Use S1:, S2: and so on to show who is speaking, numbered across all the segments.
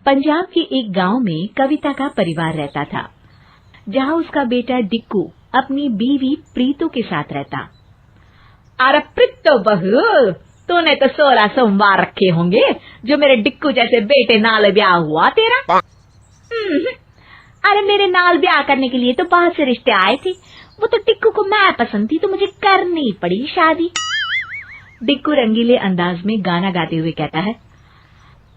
S1: पंजाब के एक गांव में कविता का परिवार रहता था, जहां उसका बेटा डिक्कू अपनी बीवी प्रीतो के साथ रहता।
S2: अरे प्रीतो बहू, तूने तो 16 सोमवार रखे होंगे जो मेरे डिक्कू जैसे बेटे नाल ब्याह हुआ तेरा।
S1: अरे मेरे नाल ब्याह करने के लिए तो बहुत से रिश्ते आए थे, वो तो डिक्कू को मैं पसंद थी तो मुझे करनी पड़ी शादी। डिक्कू रंगीले अंदाज में गाना गाते हुए कहता है,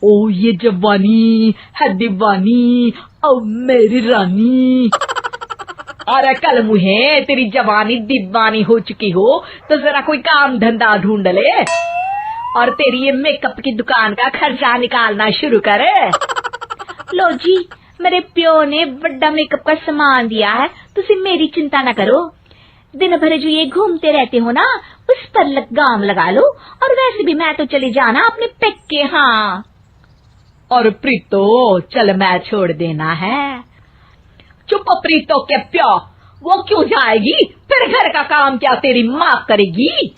S2: ओ ये जवानी है दीवानी, ओ मेरी रानी। अरे कल मुहे तेरी जवानी दीवानी हो चुकी हो तो जरा कोई काम धंधा ढूंढ ले और तेरी ये मेकअप की दुकान का खर्चा निकालना शुरू कर।
S1: लो जी, मेरे प्यो ने बड़ा मेकअप का सामान दिया है, तुसी मेरी चिंता न करो। दिन भर जो ये घूमते रहते हो ना, उस पर लगाम लगा लो, और वैसे भी मैं तो चले जाना अपने पेके। हाँ
S2: और प्रीतो चल मैं छोड़ देना है। चुप प्रीतो के प्यो, वो क्यों जाएगी, फिर घर का काम क्या तेरी माँ करेगी।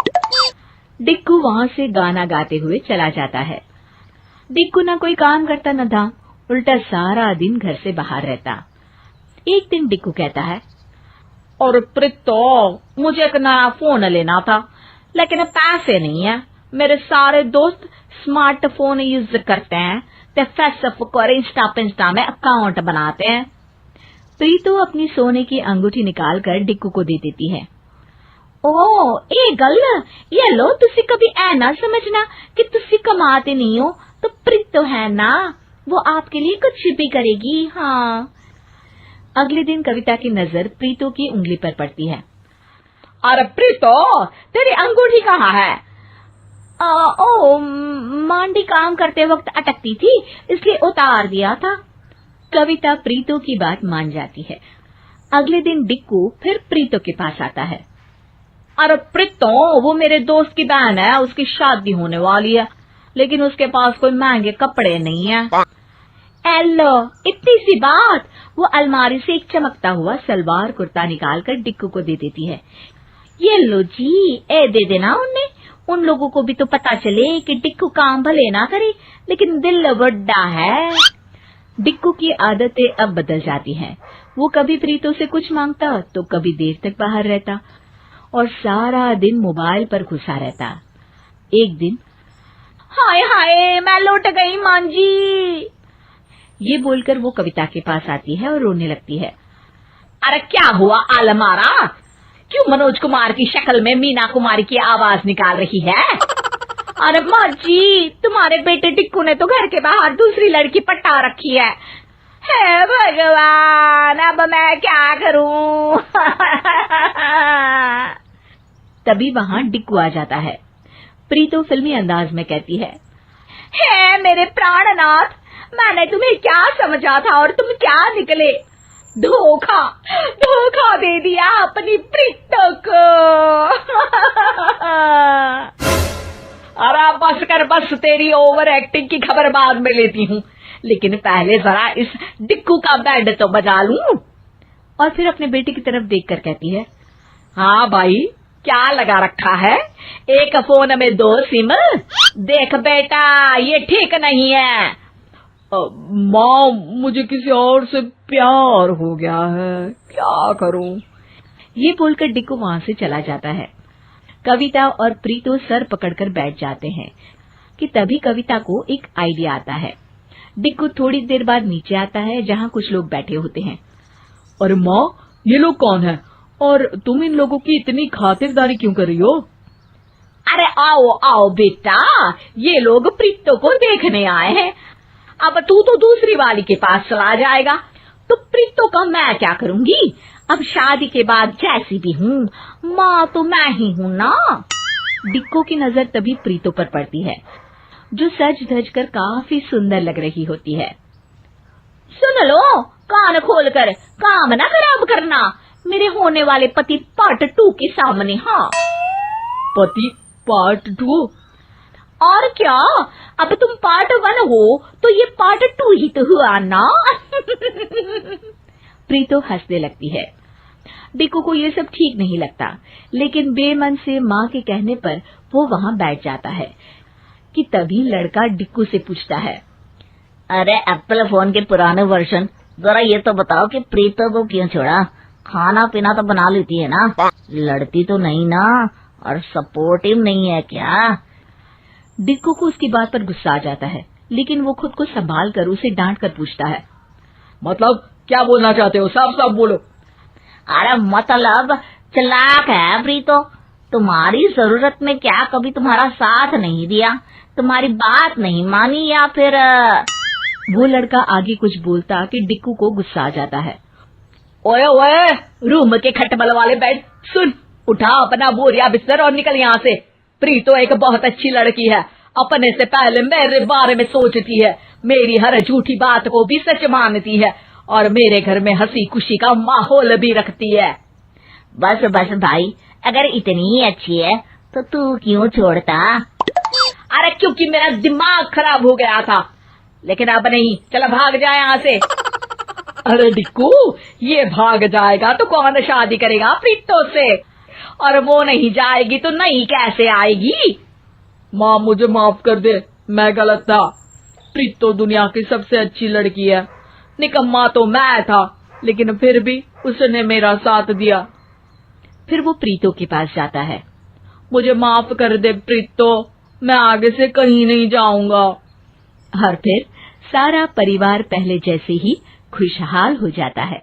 S1: डिक्कू वहां से गाना गाते हुए चला जाता है। डिक्कू न कोई काम करता न था, उल्टा सारा दिन घर से बाहर रहता। एक दिन डिक्कू कहता है,
S2: और प्रीतो मुझे एक नया फोन लेना था, लेकिन पैसे नहीं है। मेरे सारे दोस्त स्मार्टफोन यूज करते हैं, ते फेसबुक और इंस्टा में अकाउंट बनाते हैं।
S1: प्रीतो अपनी सोने की अंगूठी निकालकर डिक्कू को दे देती है। ओ ए गल, ये लो, तुसी कभी ऐ ना समझना कि तुसी कमाते नहीं हो, तो प्रीतो है ना, वो आपके लिए कुछ भी करेगी। हाँ। अगले दिन कविता की नजर प्रीतो की उंगली पर पड़ती है।
S2: अरे प्रीतो, तेरी अंगूठी कहाँ है?
S1: ओ मांडी काम करते वक्त अटकती थी, इसलिए उतार दिया था। कविता प्रीतो की बात मान जाती है। अगले दिन डिक्कू फिर प्रीतो के पास आता है।
S2: अरे प्रीतो, वो मेरे दोस्त की बहन है, उसकी शादी होने वाली है, लेकिन उसके पास कोई महंगे कपड़े नहीं है।
S1: एलो, इतनी सी बात। वो अलमारी से एक चमकता हुआ सलवार कुर्ता निकालकर डिक्कू को दे देती है। ये लो जी, ए दे देना उन्हें, उन लोगों को भी तो पता चले कि डिक्कू काम भले ना करे, लेकिन दिल बड़ा है। डिक्कू की आदतें अब बदल जाती हैं। वो कभी प्रीतो से कुछ मांगता तो कभी देर तक बाहर रहता और सारा दिन मोबाइल पर घुसा रहता। एक दिन,
S2: हाय हाय मैं लौट गई मांझी,
S1: ये बोलकर वो कविता के पास आती है और रोने लगती है।
S2: अरे क्या हुआ आलमारा, क्यों मनोज कुमार की शक्ल में मीना कुमारी की आवाज निकाल रही है? अरे माँ जी, तुम्हारे बेटे डिक्कू ने तो घर के बाहर दूसरी लड़की पटा रखी है। हे भगवान, अब मैं क्या करूं?
S1: तभी वहां डिक्कू आ जाता है। प्रीतो फिल्मी अंदाज में कहती है,
S2: हे मेरे प्राणनाथ, मैंने तुम्हें क्या समझा था और तुम क्या निकले? धोखा धोखा दे दिया अपनी प्रीतो को। अरे बस कर बस, तेरी ओवर एक्टिंग की खबर बाद में लेती हूँ, लेकिन पहले जरा इस डिक्कू का बैंड तो बजा लूं।
S1: और फिर अपने बेटे की तरफ देखकर कहती है,
S2: हाँ भाई, क्या लगा रखा है, एक फोन में 2 सिम? देख बेटा, ये ठीक नहीं है। माँ, मुझे किसी और से प्यार हो गया है, क्या करूं?
S1: ये बोलकर डिक्कू वहां से चला जाता है। कविता और प्रीतो सर पकड़कर बैठ जाते हैं कि तभी कविता को एक आइडिया आता है। डिक्कू थोड़ी देर बाद नीचे आता है, जहां कुछ लोग बैठे होते हैं।
S2: अरे माँ, ये लोग कौन है और तुम इन लोगों की इतनी खातिरदारी क्यों कर रही हो? अरे आओ आओ बेटा, ये लोग प्रीतो को देखने आए हैं। अब तू तो दूसरी वाली के पास चला जाएगा, तो प्रीतो का मैं क्या करूंगी? अब शादी के बाद जैसी भी हूँ, माँ तो मैं ही हूँ ना।
S1: डिक्कू की नजर तभी प्रीतो पर पड़ती है, जो सज धज कर काफी सुंदर लग रही होती है।
S2: सुन लो, कान खोलकर काम ना खराब करना मेरे होने वाले पति पार्ट 2 के सामने। हाँ, पति पार्ट 2? और क्या, अब तुम पार्ट 1 हो तो ये पार्ट 2 ही तो हुआ ना।
S1: प्रीतो हंसने लगती है। डिक्कू को ये सब ठीक नहीं लगता, लेकिन बेमन से माँ के कहने पर वो वहां बैठ जाता है कि तभी लड़का डिक्कू से पूछता है, अरे एप्पल फोन के पुराने वर्जन, जरा ये तो बताओ कि प्रीतो को क्यों छोड़ा? खाना पीना तो बना लेती है ना, लड़ती तो नहीं ना, और सपोर्टिव नहीं है क्या?
S2: डिक्कू को उसकी बात पर गुस्सा आ जाता है, लेकिन वो खुद को संभाल कर उसे डांट कर पूछता है, मतलब क्या बोलना चाहते हो? साफ साफ बोलो।
S1: अरे मतलब चालाक है प्रीतो, तुम्हारी जरूरत में क्या कभी तुम्हारा साथ नहीं दिया, तुम्हारी बात नहीं मानी, या फिर
S2: वो लड़का आगे कुछ बोलता कि डिक्कू को गुस्सा आ जाता है।
S1: ओए ओए, रूम के खटमल वाले बेड, सुन, उठा अपना बोरिया बिस्तर और निकल यहाँ से। प्रीतो एक बहुत अच्छी लड़की है, अपने से पहले मेरे बारे में सोचती है, मेरी हर झूठी बात को भी सच मानती है, और मेरे घर में हंसी खुशी का माहौल भी रखती है। बस बस भाई, अगर इतनी ही अच्छी है तो तू क्यों छोड़ता? अरे क्योंकि मेरा दिमाग खराब हो गया था, लेकिन अब नहीं, चला भाग जाए यहाँ से।
S2: अरे डिक्कू, ये भाग जाएगा तो कौन शादी करेगा प्रीतो से?
S1: और वो नहीं जाएगी तो नहीं कैसे आएगी?
S2: माँ मुझे माफ कर दे, मैं गलत था। प्रीतो दुनिया की सबसे अच्छी लड़की है, निकम्मा तो मैं था, लेकिन फिर भी उसने मेरा साथ दिया। फिर वो प्रीतो के पास जाता है। मुझे माफ कर दे प्रीतो, मैं आगे से कहीं नहीं जाऊंगा। और फिर सारा परिवार पहले जैसे ही खुशहाल हो जाता है।